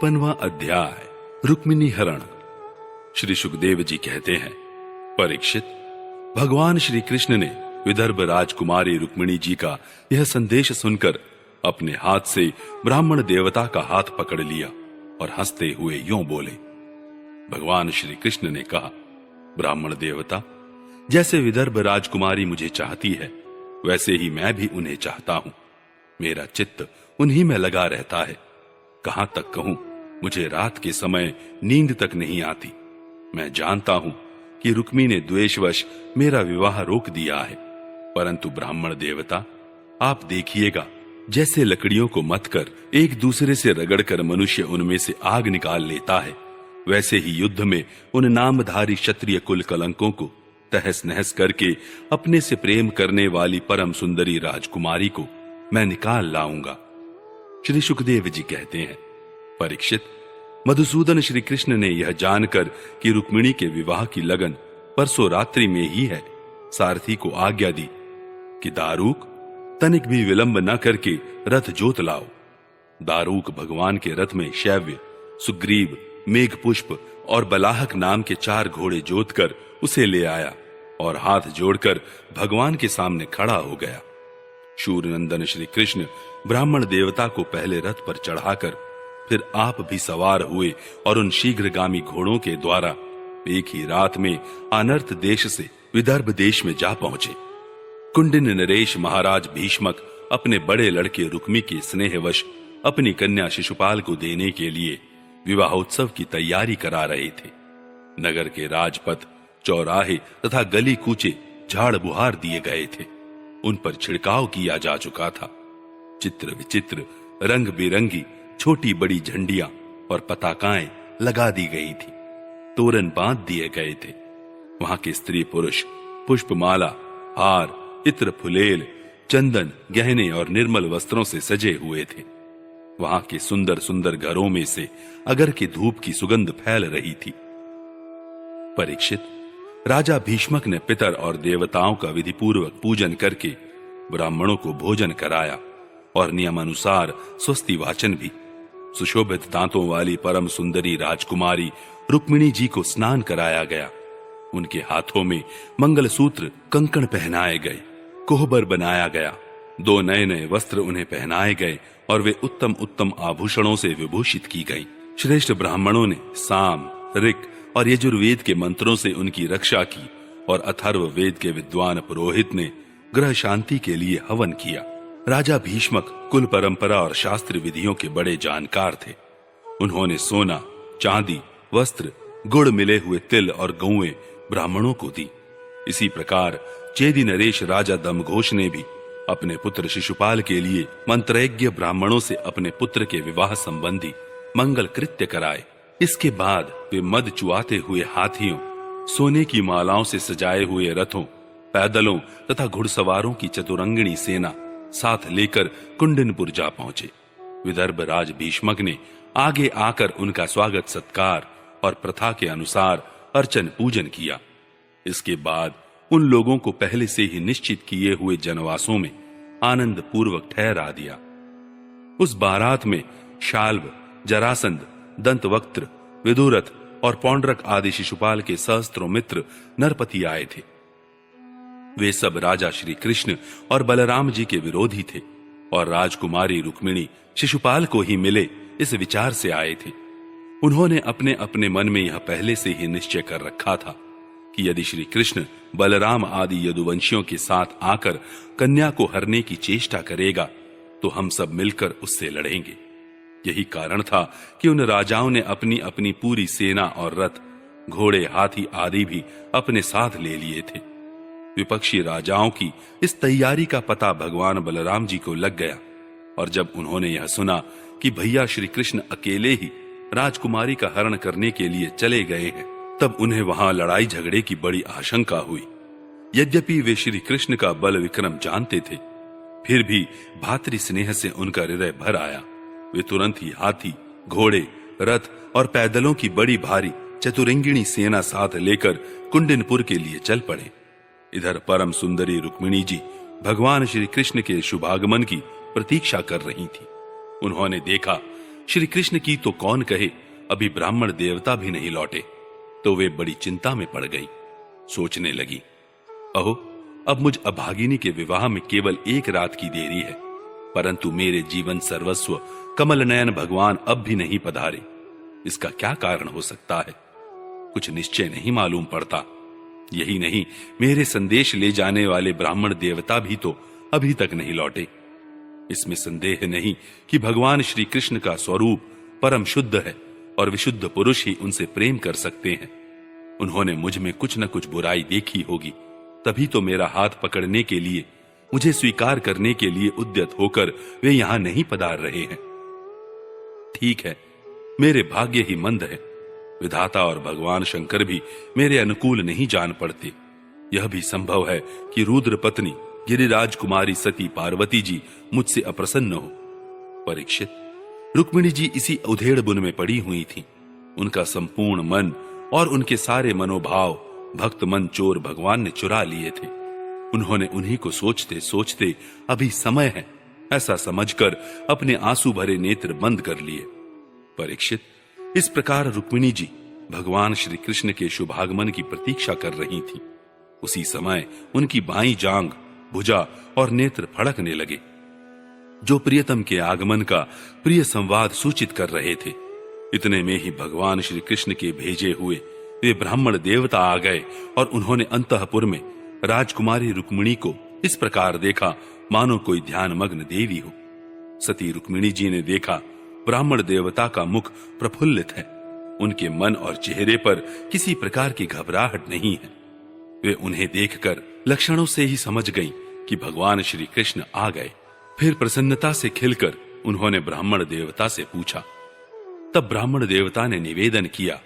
53वां अध्याय रुक्मिणी हरण। श्री सुखदेव जी कहते हैं, परीक्षित, भगवान श्री कृष्ण ने विदर्भ राजकुमारी रुक्मिणी जी का यह संदेश सुनकर अपने हाथ से ब्राह्मण देवता का हाथ पकड़ लिया और हंसते हुए यूं बोले। भगवान श्री कृष्ण ने कहा, ब्राह्मण देवता, जैसे विदर्भ राजकुमारी मुझे चाहती है वैसे ही मैं भी उन्हें चाहता हूं। मेरा चित्त उन्हीं में लगा रहता है। कहां तक कहूं, मुझे रात के समय नींद तक नहीं आती। मैं जानता हूं कि रुक्मी ने द्वेषवश मेरा विवाह रोक दिया है, परंतु ब्राह्मण देवता, आप देखिएगा, जैसे लकड़ियों को मथकर एक दूसरे से रगड़कर मनुष्य उनमें से आग निकाल लेता है, वैसे ही युद्ध में उन नामधारी क्षत्रिय कुल कलंकों को तहस नहस करके अपने से प्रेम करने वाली परम सुंदरी राजकुमारी को मैं निकाल लाऊंगा। श्री सुखदेव जी कहते हैं, परीक्षित, मधुसूदन श्री कृष्ण ने यह जानकर कि रुक्मिणी के विवाह की लगन परसों रात्रि में ही है, सारथी को आज्ञा दी कि दारूक, तनिक भी विलंब न करके रथ जोत लाओ। दारूक भगवान के रथ में शैव्य, सुग्रीव, मेघपुष्प और बलाहक नाम के 4 घोड़े जोतकर उसे ले आया और हाथ जोड़कर भगवान के सामने खड़ा हो गया। शूरनंदन श्री कृष्ण ब्राह्मण देवता को पहले रथ पर चढ़ाकर फिर आप भी सवार हुए और उन शीघ्रगामी घोड़ों के द्वारा एक ही रात में अनर्थ देश से विदर्भ देश में जा पहुंचे। कुंडिन नरेश महाराज भीष्मक अपने बड़े लड़के रुक्मी के स्नेहवश अपनी कन्या शिशुपाल को देने के लिए विवाहोत्सव की तैयारी करा रहे थे। नगर के राजपथ, चौराहे तथा गली कूचे झाड़ बुहार दिए गए थे। उन पर छिड़काव किया जा चुका था। चित्र विचित्र, रंग बिरंगी छोटी बड़ी झंडियां और पताकाएं लगा दी गई थी। तोरण बांध दिए गए थे। वहां के स्त्री पुरुष पुष्पमाला, हार, इत्र, फुलेल, चंदन, गहने और निर्मल वस्त्रों से सजे हुए थे। वहां के सुंदर सुंदर घरों में से अगर की धूप की सुगंध फैल रही थी। परीक्षित, राजा भीष्मक ने पितर और देवताओं का विधिपूर्वक पूजन करके ब्राह्मणों को भोजन कराया और नियमानुसार स्वस्ति वाचन भी। सुशोभित दांतों वाली परम सुंदरी राजकुमारी रुक्मिणी जी को स्नान कराया गया। उनके हाथों में मंगलसूत्र, कंकण पहनाए गए, कोहबर बनाया गया। 2 नए नए वस्त्र उन्हें पहनाए गए और वे उत्तम उत्तम आभूषणों से विभूषित की गई। श्रेष्ठ ब्राह्मणों ने साम, ऋक और यजुर्वेद के मंत्रों से उनकी रक्षा की और अथर्व वेद के विद्वान पुरोहित ने ग्रह शांति के लिए हवन किया। राजा भीष्मक कुल परंपरा और शास्त्र विधियों के बड़े जानकार थे। उन्होंने सोना, चांदी, वस्त्र, गुड़ मिले हुए तिल और गौएं ब्राह्मणों को दी। इसी प्रकार चेदी नरेश राजा दमघोष ने भी अपने पुत्र शिशुपाल के लिए मंत्रज्ञ ब्राह्मणों से अपने पुत्र के विवाह संबंधी मंगल कृत्य कराए। इसके बाद वे मद चुआते हुए हाथियों, सोने की मालाओं से सजाए हुए रथों, पैदलों तथा घुड़सवारों की चतुरंगिणी सेना साथ लेकर कुंडिनपुर जा पहुंचे। विदर्भ राज भीष्मक ने आगे आकर उनका स्वागत सत्कार और प्रथा के अनुसार अर्चन पूजन किया। इसके बाद उन लोगों को पहले से ही निश्चित किए हुए जनवासों में आनंद पूर्वक ठहरा दिया। उस बारात में शाल्व, जरासंध, दंतवक्त्र, विदुरथ और पौंड्रक आदि शिशुपाल के सहस्त्रों मित्र नरपति आए थे। वे सब राजा श्री कृष्ण और बलराम जी के विरोधी थे और राजकुमारी रुक्मिणी शिशुपाल को ही मिले इस विचार से आए थे। उन्होंने अपने अपने मन में यह पहले से ही निश्चय कर रखा था कि यदि श्री कृष्ण बलराम आदि यदुवंशियों के साथ आकर कन्या को हरने की चेष्टा करेगा तो हम सब मिलकर उससे लड़ेंगे। यही कारण था कि उन राजाओं ने अपनी अपनी पूरी सेना और रथ, घोड़े, हाथी आदि भी अपने साथ ले लिए थे। विपक्षी राजाओं की इस तैयारी का पता भगवान बलराम जी को लग गया और जब उन्होंने यह सुना कि भैया श्री कृष्ण अकेले ही राजकुमारी का हरण करने के लिए चले गए हैं, तब उन्हें वहां लड़ाई झगड़े की बड़ी आशंका हुई। यद्यपि वे श्री कृष्ण का बल विक्रम जानते थे, फिर भी भातृ स्नेह से उनका हृदय भर आया। वे तुरंत ही हाथी, घोड़े, रथ और पैदलों की बड़ी भारी चतुरंगिणी सेना साथ लेकर कुंडिनपुर के लिए चल पड़े। इधर परम सुंदरी रुक्मिणी जी भगवान श्री कृष्ण के शुभागमन की प्रतीक्षा कर रही थी। उन्होंने देखा श्री कृष्ण की तो कौन कहे, अभी ब्राह्मण देवता भी नहीं लौटे। तो वे बड़ी चिंता में पड़ गई। सोचने लगी, अहो, अब मुझ अभागिनी के विवाह में केवल एक रात की देरी है, परंतु मेरे जीवन सर्वस्व कमल नयन भगवान अब भी नहीं पधारे। इसका क्या कारण हो सकता है? कुछ निश्चय नहीं मालूम पड़ता। यही नहीं, मेरे संदेश ले जाने वाले ब्राह्मण देवता भी तो अभी तक नहीं लौटे। इसमें संदेह नहीं कि भगवान श्री कृष्ण का स्वरूप परम शुद्ध है और विशुद्ध पुरुष ही उनसे प्रेम कर सकते हैं। उन्होंने मुझ में कुछ न कुछ बुराई देखी होगी, तभी तो मेरा हाथ पकड़ने के लिए, मुझे स्वीकार करने के लिए उद्यत होकर वे यहां नहीं पधार रहे हैं। ठीक है, मेरे भाग्य ही मंद है। विधाता और भगवान शंकर भी मेरे अनुकूल नहीं जान पड़ते। यह भी संभव है कि रुद्र पत्नी गिरिराज कुमारी सती पार्वती जी मुझसे अप्रसन्न हो। परीक्षित, रुक्मिणी जी इसी उधेड़ बुन में पड़ी हुई थीं। उनका संपूर्ण मन और उनके सारे मनोभाव भक्त मन चोर भगवान ने चुरा लिए थे। उन्होंने उन्हीं को सोचते सोचते अभी समय है ऐसा समझकर अपने आंसू भरे नेत्र बंद कर लिए। परीक्षित, इस प्रकार रुक्मिणी जी भगवान श्री कृष्ण के शुभागमन की प्रतीक्षा कर रही थी। उसी समय उनकी बाईं जांघ, भुजा और नेत्र फड़कने लगे, जो प्रियतम के आगमन का प्रिय संवाद सूचित कर रहे थे। इतने में ही भगवान श्री कृष्ण के भेजे हुए वे ब्राह्मण देवता आ गए और उन्होंने अंतःपुर में राजकुमारी रुक्मिणी को इस प्रकार देखा मानो कोई ध्यानमग्न देवी हो। सती रुक्मिणी जी ने देखा ब्राह्मण देवता का मुख प्रफुल्लित है, उनके मन और चेहरे पर किसी प्रकार की घबराहट नहीं है। वे उन्हें देखकर लक्षणों से ही समझ गईं कि भगवान श्री कृष्ण आ गए। फिर प्रसन्नता से खिलकर उन्होंने ब्राह्मण देवता से पूछा। तब ब्राह्मण देवता ने निवेदन किया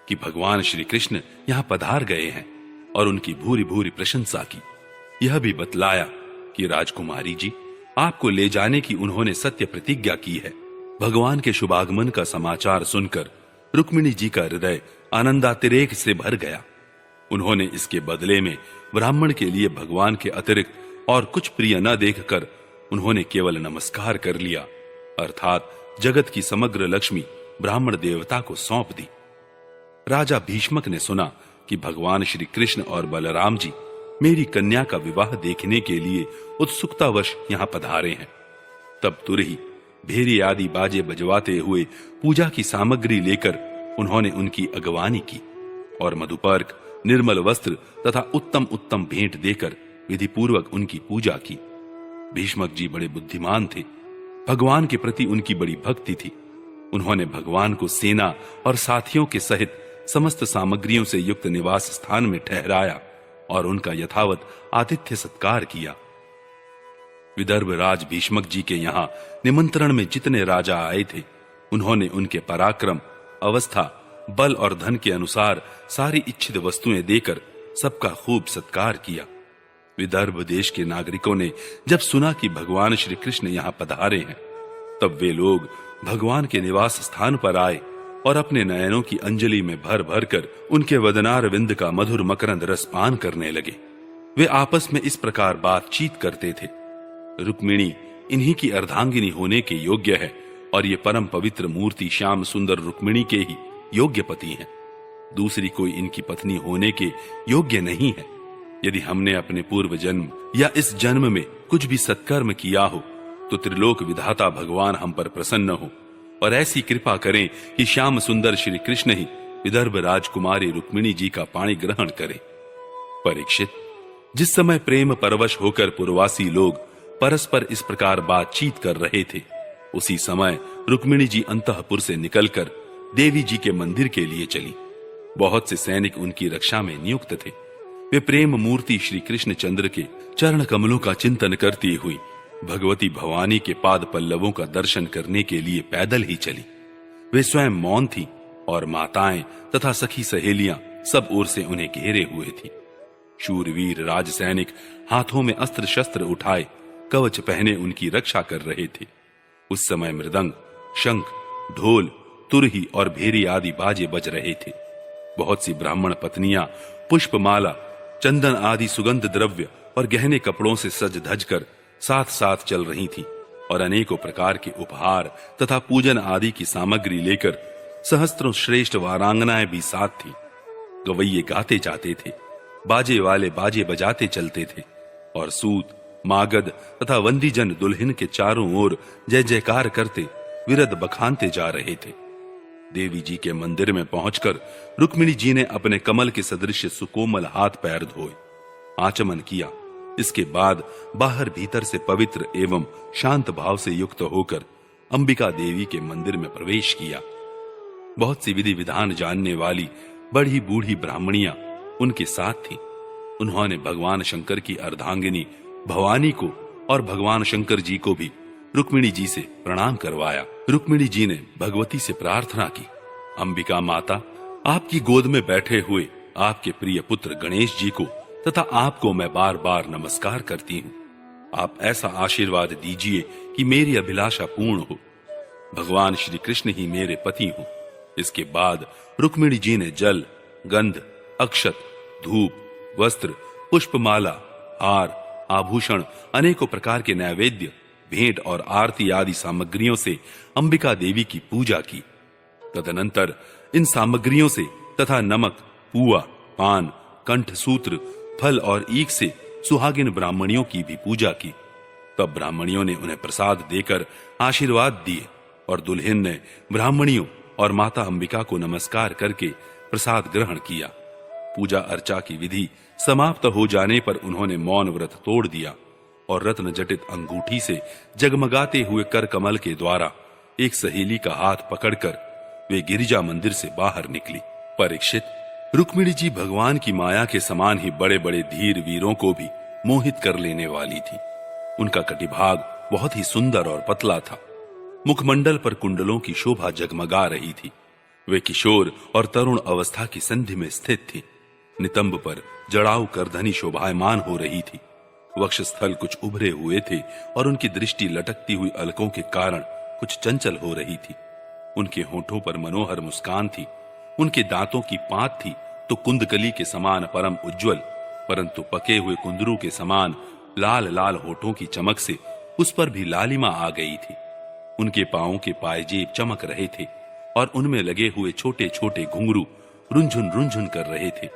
कि भगवान श्री कृष्ण यहां पधार गए हैं और उनकी भूरी भूरी प्रशंसा की। यह भी बतलाया कि राजकुमारी जी, आपको ले जाने की उन्होंने सत्य प्रतिज्ञा की है। भगवान के शुभागमन का समाचार सुनकर रुक्मिणी जी का हृदय आनंदातिरेक से भर गया। उन्होंने इसके बदले में ब्राह्मण के लिए भगवान के अतिरिक्त और कुछ प्रिय न देखकर उन्होंने केवल नमस्कार कर लिया, अर्थात जगत की समग्र लक्ष्मी ब्राह्मण देवता को सौंप दी। राजा भीष्मक ने सुना कि भगवान श्री कृष्ण और बलराम जी मेरी कन्या का विवाह देखने के लिए उत्सुकतावश यहां पधारे हैं। तब तुरही भेरी आदि बाजे बजवाते हुए पूजा की सामग्री लेकर उन्होंने उनकी अगवानी की और मधुपर्क, निर्मल वस्त्र तथा उत्तम उत्तम भेंट देकर विधि पूर्वक उनकी पूजा की। भीष्मक जी बड़े बुद्धिमान थे। भगवान के प्रति उनकी बड़ी भक्ति थी। उन्होंने भगवान को सेना और साथियों के सहित समस्त सामग्रियों से युक्त निवास स्थान में ठहराया और उनका यथावत आतिथ्य सत्कार किया। विदर्भ राज भीष्मक जी के यहाँ निमंत्रण में जितने राजा आए थे, उन्होंने उनके पराक्रम, अवस्था, बल और धन के अनुसार सारी इच्छित वस्तुएं देकर सबका खूब सत्कार किया। विदर्भ देश के नागरिकों ने जब सुना कि भगवान श्री कृष्ण यहाँ पधारे हैं, तब वे लोग भगवान के निवास स्थान पर आए और अपने नयनों की अंजलि में भर भर कर उनके वदनार विंद का मधुर मकरंद रस पान करने लगे। वे आपस में इस प्रकार बातचीत करते थे। रुक्मिणी इन्हीं की अर्धांगिनी होने के योग्य है और ये परम पवित्र मूर्ति श्याम सुंदर रुक्मिणी के ही योग्य पति हैं। दूसरी कोई इनकी पत्नी होने के योग्य नहीं है। यदि हमने अपने पूर्व जन्म या इस जन्म में कुछ भी सत्कर्म किया हो तो त्रिलोक विधाता भगवान हम पर प्रसन्न हो और ऐसी कृपा करें कि श्याम सुंदर श्री कृष्ण ही विदर्भ राजकुमारी रुक्मिणी जी का पाणी ग्रहण करें। परीक्षित, जिस समय प्रेम परवश होकर पुरवासी लोग परस्पर इस प्रकार बातचीत कर रहे थे, उसी समय रुक्मिणी जी अंतःपुर से निकलकर देवी जी के मंदिर के लिए चली। बहुत से सैनिक उनकी रक्षा में नियुक्त थे। वे प्रेम मूर्ति श्री कृष्ण चंद्र के चरण कमलों का चिंतन करती हुई भगवती भवानी के पाद पल्लवों का दर्शन करने के लिए पैदल ही चली। वे स्वयं मौन थी और माताएं तथा सखी सहेलियां सब ओर से उन्हें घेरे हुए थी। शूरवीर राज सैनिक हाथों में अस्त्र शस्त्र उठाए कवच पहने उनकी रक्षा कर रहे थे। उस समय मृदंग, शंख, ढोल, तुरही और भेरी आदि बाजे बज रहे थे। बहुत सी ब्राह्मण पत्नियां पुष्पमाला, चंदन आदि सुगंध द्रव्य और गहने कपड़ों से सज धज कर साथ साथ चल रही थीं। और अनेकों प्रकार के उपहार तथा पूजन आदि की सामग्री लेकर सहस्त्रों श्रेष्ठ वारांगनाएं भी साथ थी। गवैये गाते जाते थे, बाजे वाले बाजे बजाते चलते थे और सूत, मागध तथा वंदीजन दुल्हन के चारों ओर जय जयकार करते विरद बखानते जा रहे थे। देवी जी के मंदिर में पहुंचकर रुक्मिणी जी ने अपने कमल के सदृश सुकोमल हाथ पैर धोए, आचमन किया। इसके बाद बाहर भीतर से पवित्र एवं शांत भाव से युक्त होकर अंबिका देवी के मंदिर में प्रवेश किया। बहुत सी विधि विधान जानने वाली बड़ी बूढ़ी ब्राह्मणियां उनके साथ थीं। उन्होंने भगवान शंकर की अर्धांगिनी भवानी को और भगवान शंकर जी को भी रुक्मिणी जी से प्रणाम करवाया। रुक्मिणी जी ने भगवती से प्रार्थना की, अंबिका माता, आपकी गोद में बैठे हुए आपके प्रिय पुत्र गणेश जी को तथा आपको मैं बार बार नमस्कार करती हूँ। आप ऐसा आशीर्वाद दीजिए कि मेरी अभिलाषा पूर्ण हो। भगवान श्री कृष्ण ही मेरे पति हो। इसके बाद रुक्मिणी जी ने जल, गंध, अक्षत, धूप, वस्त्र, पुष्पमाला, हार, आभूषण, अनेकों प्रकार के नैवेद्य, भेंट और आरती आदि सामग्रियों से अंबिका देवी की पूजा की। तदनंतर इन सामग्रियों से तथा नमक, पुआ, पान, कंठ सूत्र, फल और ईख से सुहागिन ब्राह्मणियों की भी पूजा की। तब ब्राह्मणियों ने उन्हें प्रसाद देकर आशीर्वाद दिए और दुल्हन ने ब्राह्मणियों और माता अंबिका को नमस्कार करके प्रसाद ग्रहण किया। पूजा अर्चा की विधि समाप्त हो जाने पर उन्होंने मौन व्रत तोड़ दिया और रत्न जटित अंगूठी से जगमगाते हुए कर कमल के द्वारा एक सहेली का हाथ पकड़कर वे गिरिजा मंदिर से बाहर निकली। परीक्षित, रुक्मिणी जी भगवान की माया के समान ही बड़े बड़े धीर वीरों को भी मोहित कर लेने वाली थी। उनका कटिभाग बहुत ही सुंदर और पतला था। मुखमंडल पर कुंडलों की शोभा जगमगा रही थी। वे किशोर और तरुण अवस्था की संधि में स्थित थी। नितंब पर जड़ाऊ करधनी शोभायमान हो रही थी। वक्षस्थल कुछ उभरे हुए थे और उनकी दृष्टि लटकती हुई अलकों के कारण कुछ चंचल हो रही थी। उनके होठों पर मनोहर मुस्कान थी। उनके दांतों की पात थी तो कुंदकली के समान परम उज्जवल, परंतु पके हुए कुंदरू के समान लाल लाल होठों की चमक से उस पर भी लालिमा आ गई थी। उनके पांवों के पायजेब चमक रहे थे और उनमें लगे हुए छोटे छोटे घुंघरू रुंझुन रुंझुन कर रहे थे।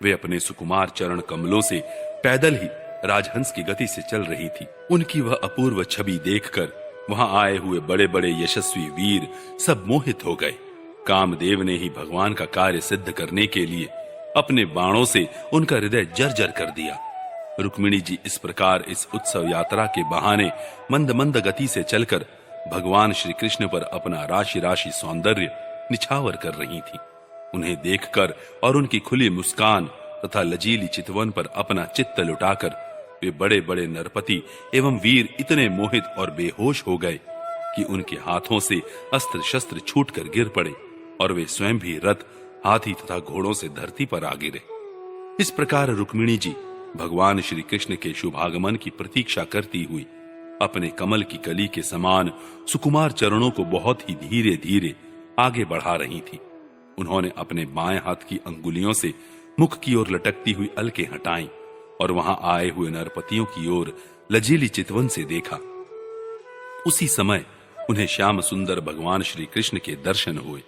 वे अपने सुकुमार चरण कमलों से पैदल ही राजहंस की गति से चल रही थी। उनकी वह अपूर्व छवि देखकर वहां आए हुए बड़े बड़े यशस्वी वीर सब मोहित हो गए। कामदेव ने ही भगवान का कार्य सिद्ध करने के लिए अपने बाणों से उनका हृदय जर्जर कर दिया। रुक्मिणी जी इस प्रकार इस उत्सव यात्रा के बहाने मंद मंद गति से चलकर भगवान श्री कृष्ण पर अपना राशि राशि सौंदर्य निछावर कर रही थी। उन्हें देखकर और उनकी खुली मुस्कान तथा लजीली चितवन पर अपना चित्त लुटाकर वे बड़े बड़े नरपति एवं वीर इतने मोहित और बेहोश हो गए कि उनके हाथों से अस्त्र शस्त्र छूटकर गिर पड़े और वे स्वयं भी रथ, हाथी तथा घोड़ों से धरती पर आ गिरे। इस प्रकार रुक्मिणी जी भगवान श्री कृष्ण के शुभागमन की प्रतीक्षा करती हुई अपने कमल की कली के समान सुकुमार चरणों को बहुत ही धीरे धीरे आगे बढ़ा रही थी। उन्होंने अपने बाएं हाथ की अंगुलियों से मुख की ओर लटकती हुई अलकें हटाईं और वहां आए हुए नरपतियों की ओर लजीली चितवन से देखा। उसी समय उन्हें श्याम सुंदर भगवान श्री कृष्ण के दर्शन हुए।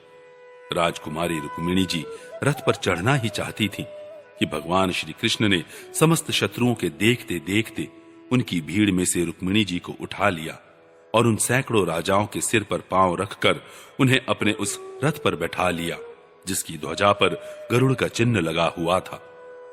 राजकुमारी रुक्मिणी जी रथ पर चढ़ना ही चाहती थी कि भगवान श्री कृष्ण ने समस्त शत्रुओं के देखते देखते उनकी भीड़ में से रुक्मिणी जी को उठा लिया और उन सैकड़ों राजाओं के सिर पर पांव रखकर उन्हें अपने उस रथ पर बैठा लिया जिसकी ध्वजा पर गरुड़ का चिन्ह लगा हुआ था।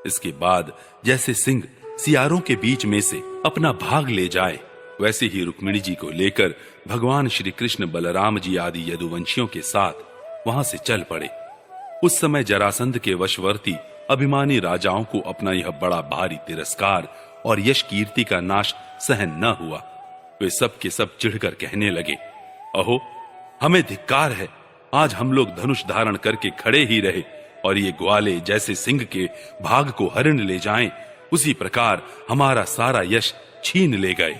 इसके बाद जैसे सिंह सियारों के बीच में से अपना भाग ले जाए, वैसे ही रुक्मिणी जी को लेकर भगवान श्री कृष्ण बलराम जी आदि यदुवंशियों के साथ वहां से चल पड़े। उस समय जरासंध के वशवर्ती अभिमानी राजाओं को अपना यह बड़ा भारी तिरस्कार और यश कीर्ति का नाश सहन न हुआ। वे सब के सब चिढ़कर कहने लगे, अहो, हमें धिक्कार है। आज हम लोग धनुष धारण करके खड़े ही रहे और ये ग्वाले जैसे सिंह के भाग को हरण ले जाएं, उसी प्रकार हमारा सारा यश छीन ले गए।